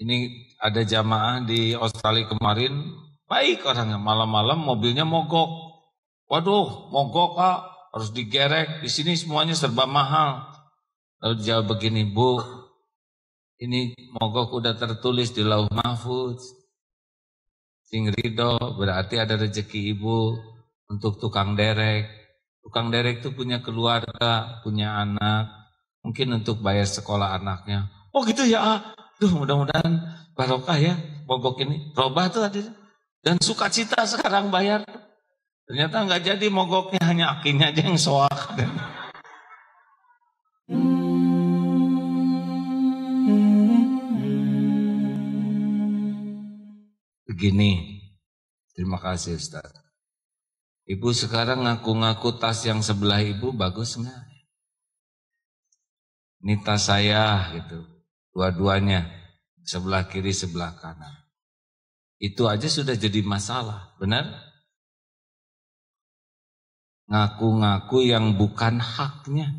Ini ada jamaah di Australia kemarin, baik orangnya, malam-malam mobilnya mogok. Waduh, mogok Pak, harus digerek, di sini semuanya serba mahal. Lalu dijawab begini, Bu, ini mogok udah tertulis di Lauh Mahfuz. Sing ridho, berarti ada rezeki Ibu untuk tukang derek. Tukang derek itu punya keluarga, punya anak, mungkin untuk bayar sekolah anaknya. Oh gitu ya, duh mudah-mudahan barokah ya mogok ini. Robah tuh hadir. Dan sukacita sekarang bayar. Ternyata nggak jadi mogoknya, hanya akinya aja yang soak. Begini, terima kasih Ustaz. Ibu sekarang ngaku-ngaku tas yang sebelah ibu bagus nggak? Ini tas saya gitu, dua-duanya, sebelah kiri, sebelah kanan. Itu aja sudah jadi masalah, benar? Ngaku-ngaku yang bukan haknya.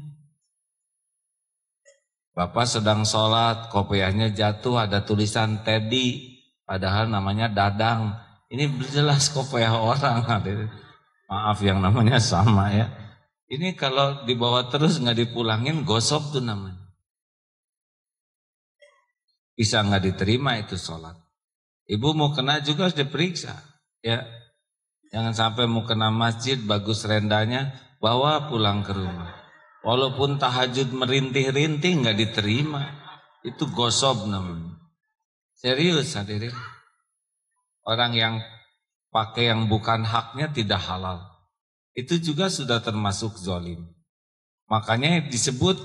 Bapak sedang sholat, kopiahnya jatuh, ada tulisan Teddy, padahal namanya Dadang. Ini jelas kopiah orang. Maaf yang namanya sama ya. Ini kalau dibawa terus nggak dipulangin, gosok tuh namanya. Bisa nggak diterima itu sholat. Ibu mau kena juga harus diperiksa. Ya, jangan sampai mau kena masjid, bagus rendanya, bawa pulang ke rumah. Walaupun tahajud merintih-rintih nggak diterima, itu gosok namanya. Serius hadirin. Orang yang pakai yang bukan haknya tidak halal. Itu juga sudah termasuk zolim. Makanya disebut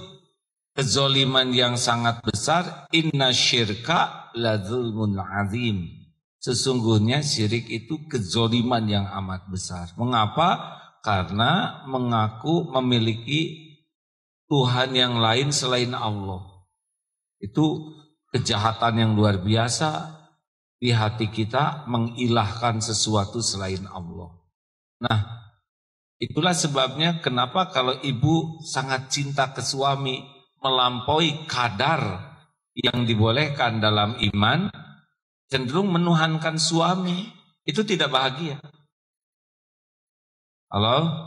kezoliman yang sangat besar, inna syirka la zulmun azim. Sesungguhnya syirik itu kezoliman yang amat besar. Mengapa? Karena mengaku memiliki Tuhan yang lain selain Allah. Itu kejahatan yang luar biasa di hati kita, mengilahkan sesuatu selain Allah. Nah, itulah sebabnya kenapa kalau ibu sangat cinta ke suami, melampaui kadar yang dibolehkan dalam iman, cenderung menuhankan suami, itu tidak bahagia. Halo?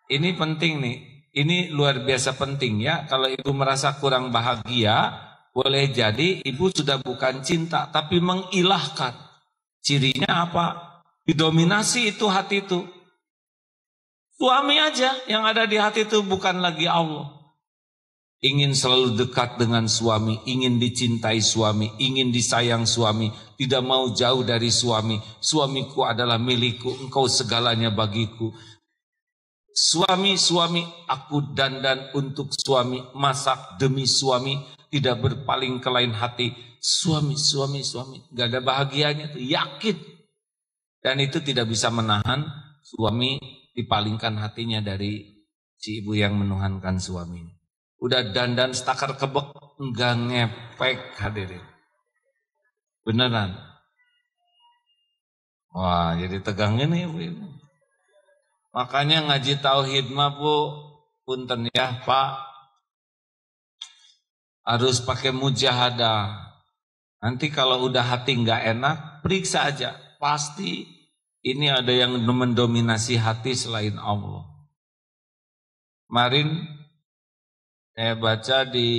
Ini penting nih, ini luar biasa penting ya. Kalau ibu merasa kurang bahagia, boleh jadi ibu sudah bukan cinta, tapi mengilahkan. Cirinya apa? Didominasi itu hati itu. Suami aja yang ada di hati itu, bukan lagi Allah. Ingin selalu dekat dengan suami, ingin dicintai suami, ingin disayang suami, tidak mau jauh dari suami. Suamiku adalah milikku, engkau segalanya bagiku. Suami, aku dandan untuk suami, masak demi suami, tidak berpaling ke lain hati. Suami, gak ada bahagianya, itu yakin. Dan itu tidak bisa menahan suami dipalingkan hatinya dari si ibu yang menuhankan suaminya. Udah dandan stakar kebek, enggak ngepek hadirin. Beneran. Wah, jadi tegang ini ibu. Makanya ngaji tauhid mah Bu, punten ya Pak, harus pakai mujahadah. Nanti kalau udah hati enggak enak, periksa aja. Pasti ini ada yang mendominasi hati selain Allah. Kemarin saya baca di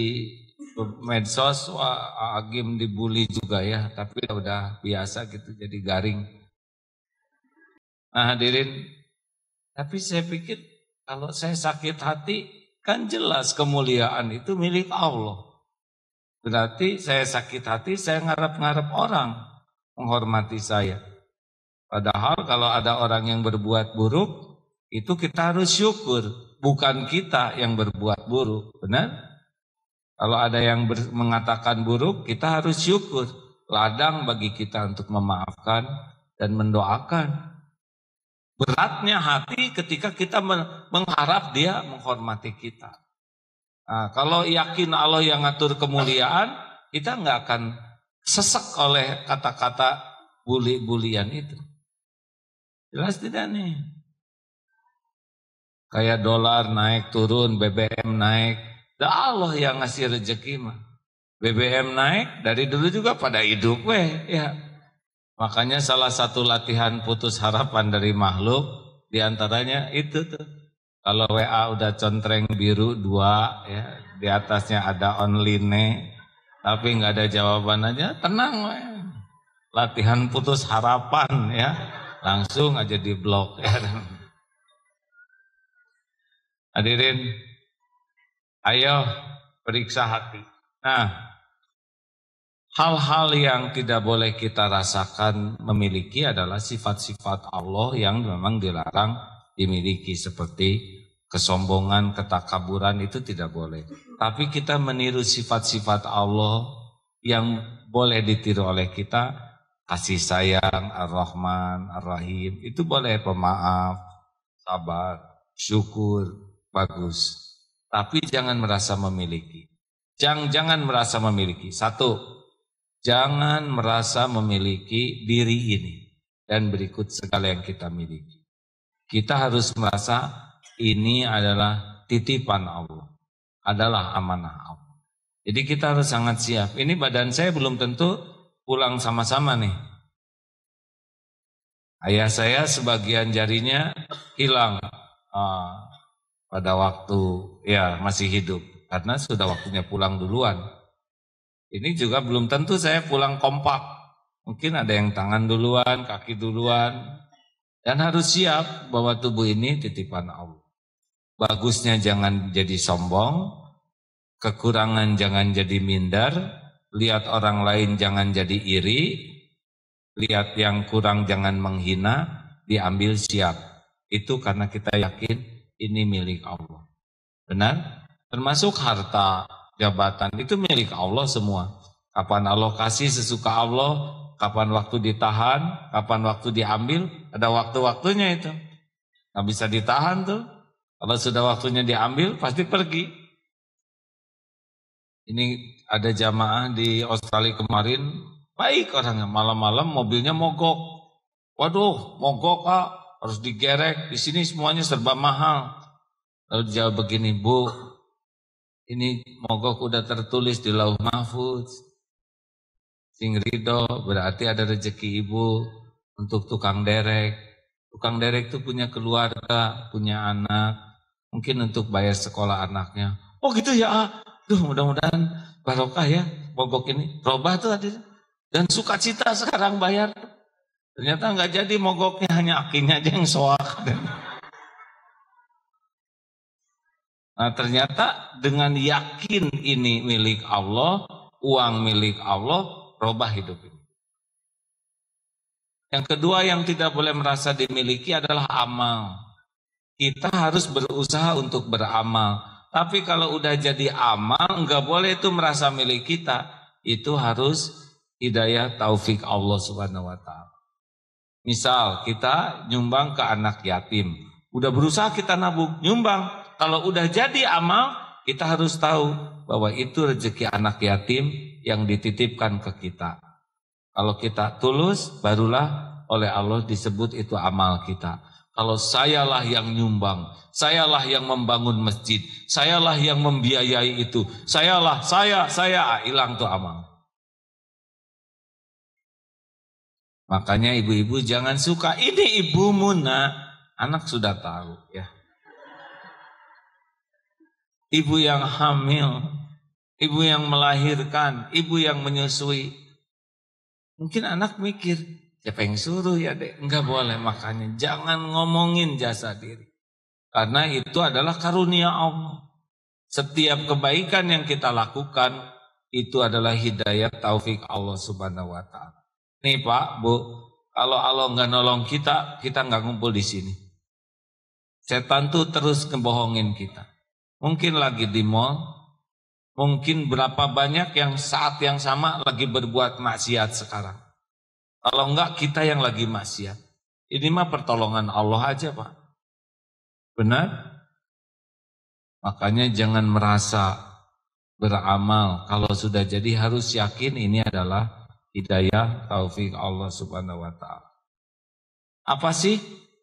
medsos, wah Agim dibully juga ya, tapi udah biasa gitu, jadi garing. Nah hadirin, tapi saya pikir kalau saya sakit hati, kan jelas kemuliaan itu milik Allah. Berarti saya sakit hati, saya ngarep-ngarep orang menghormati saya. Padahal kalau ada orang yang berbuat buruk, itu kita harus syukur. Bukan kita yang berbuat buruk, benar? Kalau ada yang mengatakan buruk, kita harus syukur. Ladang bagi kita untuk memaafkan dan mendoakan. Beratnya hati ketika kita mengharap dia menghormati kita. Nah, kalau yakin Allah yang ngatur kemuliaan, kita nggak akan sesek oleh kata-kata bully-bulian itu. Jelas tidak nih? Kayak dolar naik turun, BBM naik, dah Allah yang ngasih rezeki mah. BBM naik, dari dulu juga pada hidup ya. Makanya salah satu latihan putus harapan dari makhluk diantaranya itu tuh. Kalau WA udah contreng biru 2 ya, di atasnya ada online tapi nggak ada jawaban aja, tenang latihan putus harapan ya, langsung aja di blok ya. Hadirin, ayo periksa hati. Nah, hal-hal yang tidak boleh kita rasakan memiliki adalah sifat-sifat Allah yang memang dilarang dimiliki, seperti kesombongan, ketakaburan, itu tidak boleh. Tapi kita meniru sifat-sifat Allah yang boleh ditiru oleh kita, kasih sayang, Ar-Rahman, Ar-Rahim, itu boleh, pemaaf, sabar, syukur, bagus. Tapi jangan merasa memiliki. Jangan merasa memiliki. Satu, jangan merasa memiliki diri ini dan berikut segala yang kita miliki. Kita harus merasa ini adalah titipan Allah, adalah amanah Allah. Jadi kita harus sangat siap. Ini badan saya belum tentu pulang sama-sama nih. Ayah saya sebagian jarinya hilang pada waktu ya masih hidup, karena sudah waktunya pulang duluan. Ini juga belum tentu saya pulang kompak. Mungkin ada yang tangan duluan, kaki duluan. Dan harus siap bahwa tubuh ini titipan Allah. Bagusnya jangan jadi sombong, kekurangan jangan jadi minder, lihat orang lain jangan jadi iri, lihat yang kurang jangan menghina, diambil siap. Itu karena kita yakin ini milik Allah. Benar? Termasuk harta, jabatan, itu milik Allah semua. Kapan Allah kasih sesuka Allah, kapan waktu ditahan, kapan waktu diambil, ada waktu-waktunya itu. Nggak bisa ditahan tuh. Kalau sudah waktunya diambil, pasti pergi. Ini ada jamaah di Australia kemarin, baik orangnya, malam-malam mobilnya mogok. Waduh, mogok Pak, harus digerek, di sini semuanya serba mahal. Lalu jawab begini, Bu, ini mogok udah tertulis di Lauh Mahfuz. Sing ridho, berarti ada rezeki ibu untuk tukang derek. Tukang derek itu punya keluarga, punya anak, mungkin untuk bayar sekolah anaknya. Oh gitu ya, duh mudah-mudahan barokah ya mogok ini. Robah tuh tadi. Dan sukacita sekarang bayar. Ternyata nggak jadi mogoknya, hanya akinya aja yang soak. Nah ternyata dengan yakin ini milik Allah, uang milik Allah, robah hidup ini. Yang kedua yang tidak boleh merasa dimiliki adalah amal. Kita harus berusaha untuk beramal. Tapi kalau udah jadi amal, enggak boleh itu merasa milik kita. Itu harus hidayah taufik Allah Subhanahu wa ta'ala. Misal kita nyumbang ke anak yatim. Udah berusaha kita nabung, nyumbang. Kalau udah jadi amal, kita harus tahu bahwa itu rezeki anak yatim yang dititipkan ke kita. Kalau kita tulus, barulah oleh Allah disebut itu amal kita. Kalau sayalah yang nyumbang, sayalah yang membangun masjid, sayalah yang membiayai itu, saya, hilang tuh amal. Makanya ibu-ibu jangan suka, ini ibumu nak, anak sudah tahu ya. Ibu yang hamil, ibu yang melahirkan, ibu yang menyusui. Mungkin anak mikir, siapa yang suruh ya dek? Enggak boleh, makanya jangan ngomongin jasa diri. Karena itu adalah karunia Allah. Setiap kebaikan yang kita lakukan, itu adalah hidayah taufik Allah Subhanahu wa ta'ala. Nih Pak, Bu, kalau Allah enggak nolong kita, kita enggak ngumpul di sini. Setan tuh terus ngebohongin kita. Mungkin lagi di mall, mungkin berapa banyak yang saat yang sama lagi berbuat maksiat sekarang. Kalau enggak kita yang lagi maksiat. Ini mah pertolongan Allah aja Pak. Benar? Makanya jangan merasa beramal. Kalau sudah jadi harus yakin ini adalah hidayah taufik Allah Subhanahu wa ta'ala. Apa sih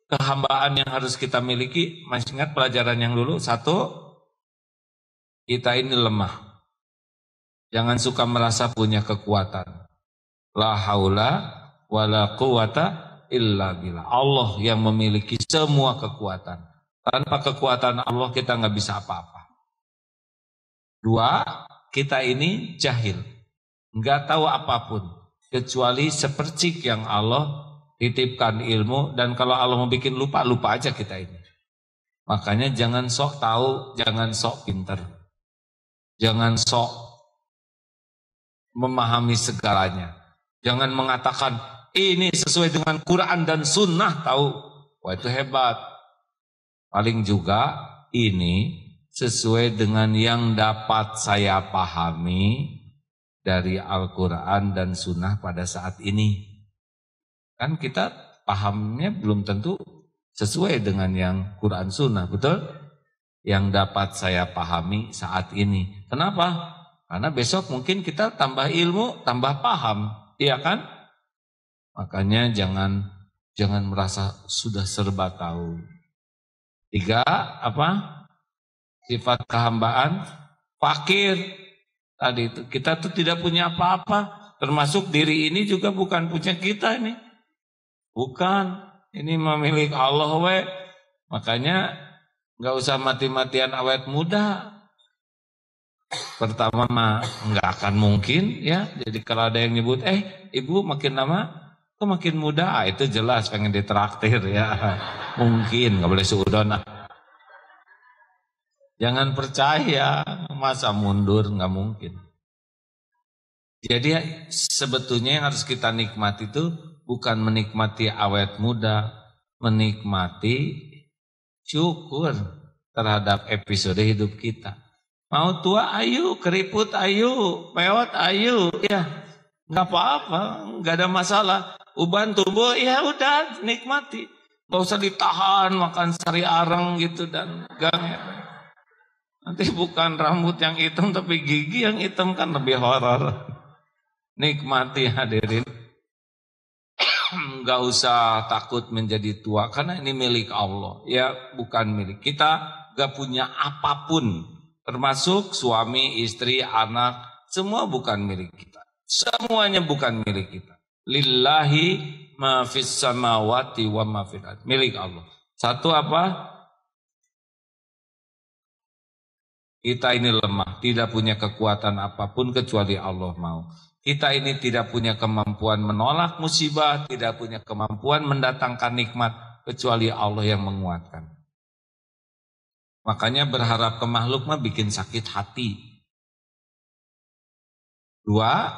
kehambaan yang harus kita miliki? Masih ingat pelajaran yang dulu? Satu, kita ini lemah. Jangan suka merasa punya kekuatan. La haula wala quwata illa billah. Allah yang memiliki semua kekuatan. Tanpa kekuatan Allah kita nggak bisa apa-apa. Dua, kita ini jahil. Nggak tahu apapun. Kecuali sepercik yang Allah titipkan ilmu. Dan kalau Allah mau bikin lupa, lupa aja kita ini. Makanya jangan sok tahu, jangan sok pinter. Jangan sok memahami segalanya. Jangan mengatakan ini sesuai dengan Quran dan Sunnah tahu. Wah itu hebat. Paling juga ini sesuai dengan yang dapat saya pahami dari Al-Quran dan Sunnah pada saat ini. Kan kita pahamnya belum tentu sesuai dengan yang Quran Sunnah, betul? Yang dapat saya pahami saat ini. Kenapa? Karena besok mungkin kita tambah ilmu, tambah paham, iya kan? Makanya jangan merasa sudah serba tahu. Tiga, apa? Sifat kehambaan, fakir. Tadi itu kita tuh tidak punya apa-apa, termasuk diri ini juga bukan punya kita ini. Bukan, ini memilik Allah we. Makanya nggak usah mati-matian awet muda. Pertama mah nggak akan mungkin ya. Jadi kalau ada yang nyebut, ibu makin lama kok makin muda, itu jelas pengen ditraktir ya. Mungkin nggak boleh suudon. Jangan percaya, masa mundur nggak mungkin. Jadi sebetulnya yang harus kita nikmati itu bukan menikmati awet muda, menikmati syukur terhadap episode hidup kita. Mau tua ayo, keriput ayo, peot ayo, ya nggak apa-apa, nggak ada masalah. Uban tumbuh, ya udah nikmati, nggak usah ditahan makan sari areng gitu dan gang. Ya. Nanti bukan rambut yang hitam tapi gigi yang hitam kan lebih horor. Nikmati hadirin, nggak usah takut menjadi tua karena ini milik Allah, ya bukan milik kita. Nggak punya apapun. Termasuk suami, istri, anak, semua bukan milik kita. Semuanya bukan milik kita. Lillahi ma fis samawati wa ma fil ardh. Milik Allah. Satu apa? Kita ini lemah, tidak punya kekuatan apapun kecuali Allah mau. Kita ini tidak punya kemampuan menolak musibah, tidak punya kemampuan mendatangkan nikmat kecuali Allah yang menguatkan. Makanya berharap ke makhluk mah bikin sakit hati. Dua,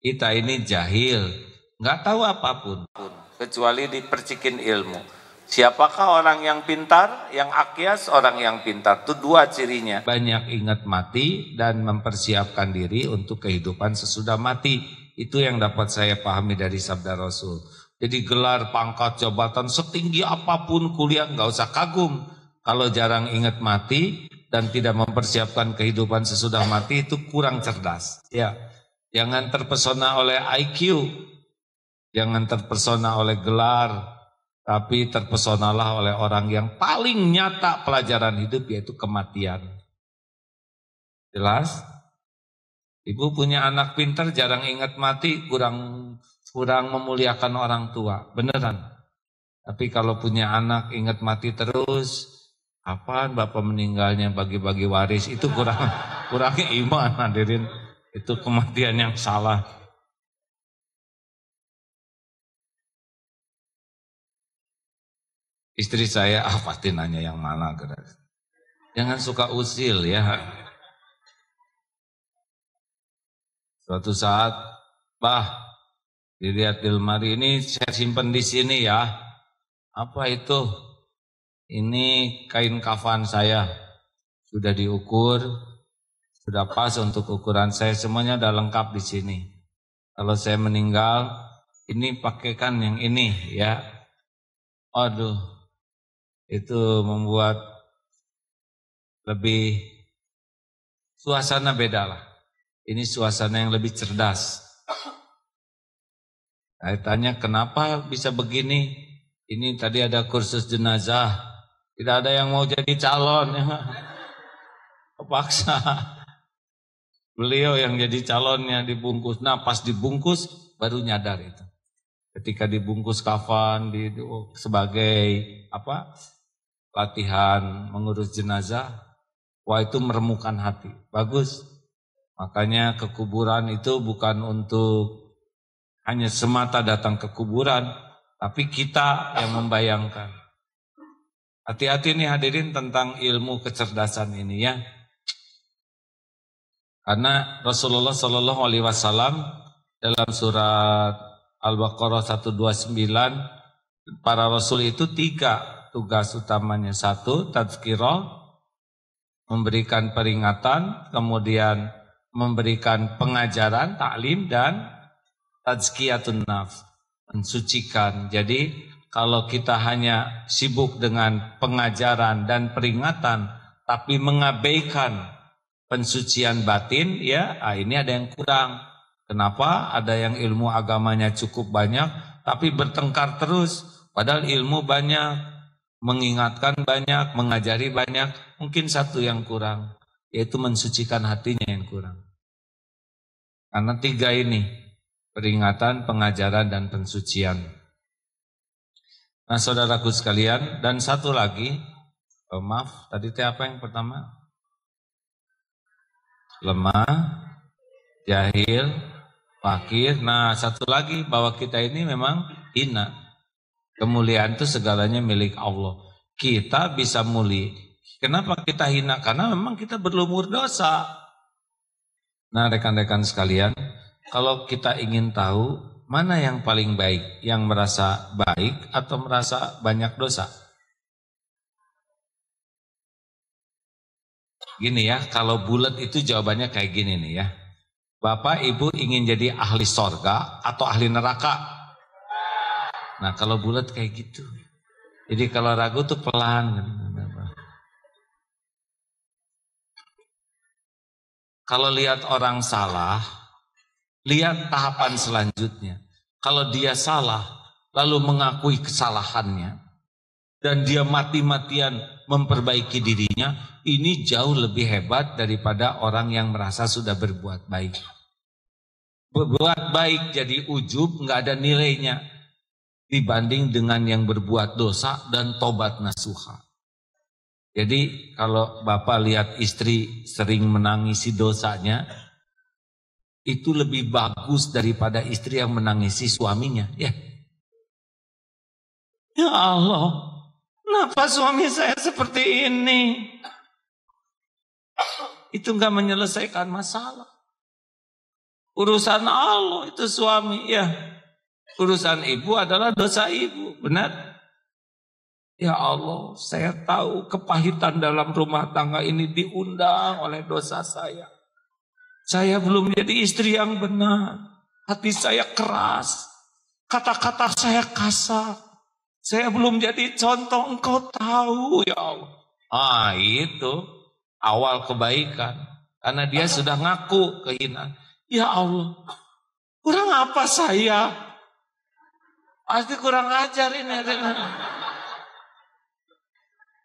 kita ini jahil, nggak tahu apapun kecuali dipercikin ilmu. Siapakah orang yang pintar, yang akyas, orang yang pintar? Itu dua cirinya. Banyak ingat mati dan mempersiapkan diri untuk kehidupan sesudah mati. Itu yang dapat saya pahami dari sabda Rasul. Jadi gelar, pangkat, jabatan setinggi apapun kuliah nggak usah kagum. Kalau jarang ingat mati dan tidak mempersiapkan kehidupan sesudah mati itu kurang cerdas. Ya, jangan terpesona oleh IQ, jangan terpesona oleh gelar, tapi terpesonalah oleh orang yang paling nyata pelajaran hidup yaitu kematian. Jelas? Ibu punya anak pintar jarang ingat mati, kurang memuliakan orang tua, beneran. Tapi kalau punya anak ingat mati terus, apaan bapak meninggalnya bagi-bagi waris, itu kurangnya iman hadirin. Itu kematian yang salah. Istri saya pasti nanya yang mana. Jangan suka usil ya. Suatu saat, dilihat di lemari ini saya simpen di sini ya. Apa itu? Ini kain kafan saya, sudah diukur, sudah pas untuk ukuran saya, semuanya sudah lengkap di sini. Kalau saya meninggal, ini pakaikan yang ini ya. Aduh, itu membuat lebih suasana beda lah. Ini suasana yang lebih cerdas. Saya tanya kenapa bisa begini? Ini tadi ada kursus jenazah. Tidak ada yang mau jadi calon, ya. Kepaksa. Beliau yang jadi calonnya dibungkus. Nah pas dibungkus baru nyadar itu. Ketika dibungkus kafan sebagai apa latihan mengurus jenazah, wah itu meremukan hati. Bagus. Makanya ke kuburan itu bukan untuk hanya semata datang ke kuburan, tapi kita yang membayangkan. Hati-hati nih hadirin tentang ilmu kecerdasan ini ya. Karena Rasulullah Shallallahu Alaihi Wasallam dalam surat Al-Baqarah 129, para Rasul itu 3 tugas utamanya. 1, tazkirah, memberikan peringatan, kemudian memberikan pengajaran, taklim, dan tazkiyatun nafs, mensucikan. Jadi kalau kita hanya sibuk dengan pengajaran dan peringatan, tapi mengabaikan pensucian batin, ya ini ada yang kurang. Kenapa? Ada yang ilmu agamanya cukup banyak, tapi bertengkar terus. Padahal ilmu banyak, mengingatkan banyak, mengajari banyak. Mungkin satu yang kurang, yaitu mensucikan hatinya yang kurang. Karena 3 ini, peringatan, pengajaran, dan pensucian. Nah saudaraku sekalian, dan satu lagi, maaf, tadi apa yang pertama? Lemah, jahil, fakir. Nah satu lagi, bahwa kita ini memang hina. Kemuliaan itu segalanya milik Allah. Kita bisa mulia. Kenapa kita hina? Karena memang kita berlumur dosa. Nah rekan-rekan sekalian, kalau kita ingin tahu mana yang paling baik, yang merasa baik atau merasa banyak dosa? Gini ya, kalau bulat itu jawabannya kayak gini nih ya. Bapak Ibu ingin jadi ahli sorga atau ahli neraka? Nah kalau bulat kayak gitu. Jadi kalau ragu tuh pelan. Kalau lihat orang salah, lihat tahapan selanjutnya. Kalau dia salah, lalu mengakui kesalahannya, dan dia mati-matian memperbaiki dirinya, ini jauh lebih hebat daripada orang yang merasa sudah berbuat baik. Berbuat baik jadi ujub, nggak ada nilainya dibanding dengan yang berbuat dosa dan tobat nasuha. Jadi kalau Bapak lihat istri sering menangisi dosanya, itu lebih bagus daripada istri yang menangisi suaminya. Ya Allah, kenapa suami saya seperti ini? Itu enggak menyelesaikan masalah. Urusan Allah itu suami, ya. Urusan ibu adalah dosa ibu, benar? Ya Allah, saya tahu kepahitan dalam rumah tangga ini diundang oleh dosa saya. Saya belum jadi istri yang benar. Hati saya keras. Kata-kata saya kasar. Saya belum jadi contoh, engkau tahu ya Allah. Itu awal kebaikan. Karena dia sudah ngaku kehinaan. Ya Allah, kurang apa saya? Pasti kurang ajar ini.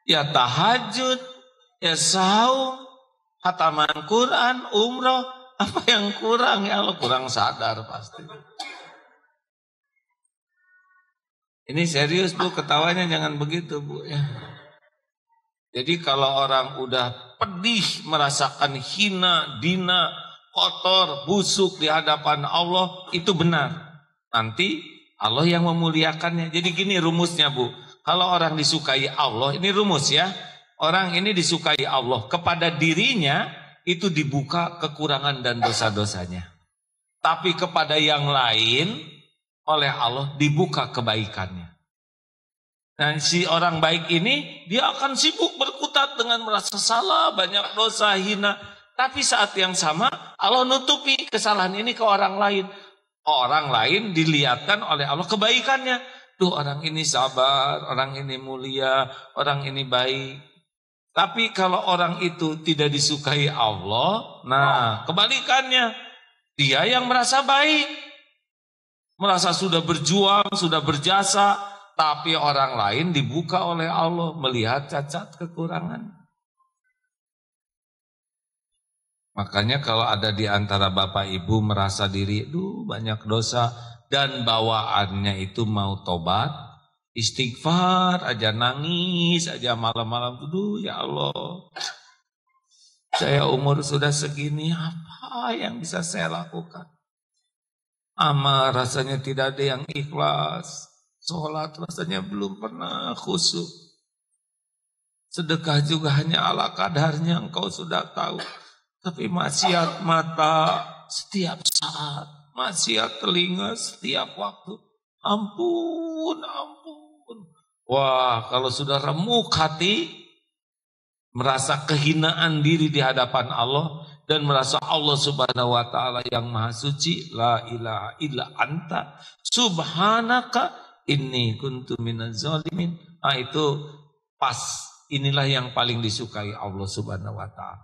Ya tahajud, ya saum, khataman Quran, umroh, apa yang kurang ya Allah? Kurang sadar pasti. Ini serius Bu, ketawanya jangan begitu Bu ya. Jadi kalau orang udah pedih, merasakan hina, dina, kotor, busuk di hadapan Allah, itu benar. Nanti Allah yang memuliakannya. Jadi gini rumusnya Bu, kalau orang disukai Allah, ini rumus ya. Orang ini disukai Allah, kepada dirinya itu dibuka kekurangan dan dosa-dosanya. Tapi kepada yang lain, oleh Allah dibuka kebaikannya. Dan si orang baik ini, dia akan sibuk berkutat dengan merasa salah, banyak dosa, hina. Tapi saat yang sama, Allah nutupi kesalahan ini ke orang lain. Orang lain dilihatkan oleh Allah kebaikannya. Duh, orang ini sabar, orang ini mulia, orang ini baik. Tapi kalau orang itu tidak disukai Allah, nah kebalikannya, dia yang merasa baik, merasa sudah berjuang, sudah berjasa, tapi orang lain dibuka oleh Allah melihat cacat kekurangan. Makanya kalau ada di antara bapak ibu merasa diri, banyak dosa dan bawaannya itu mau tobat, istighfar aja, nangis aja malam-malam, ya Allah, saya umur sudah segini, apa yang bisa saya lakukan? Amal rasanya tidak ada yang ikhlas, sholat rasanya belum pernah khusyuk, sedekah juga hanya ala kadarnya, engkau sudah tahu. Tapi maksiat mata setiap saat, maksiat telinga setiap waktu. Ampun, ampun. Wah, kalau sudah remuk hati, merasa kehinaan diri di hadapan Allah, dan merasa Allah subhanahu wa ta'ala yang maha suci, la ilaha illa anta, subhanaka inni kuntu minaz zalimin. Itu pas, inilah yang paling disukai Allah subhanahu wa ta'ala.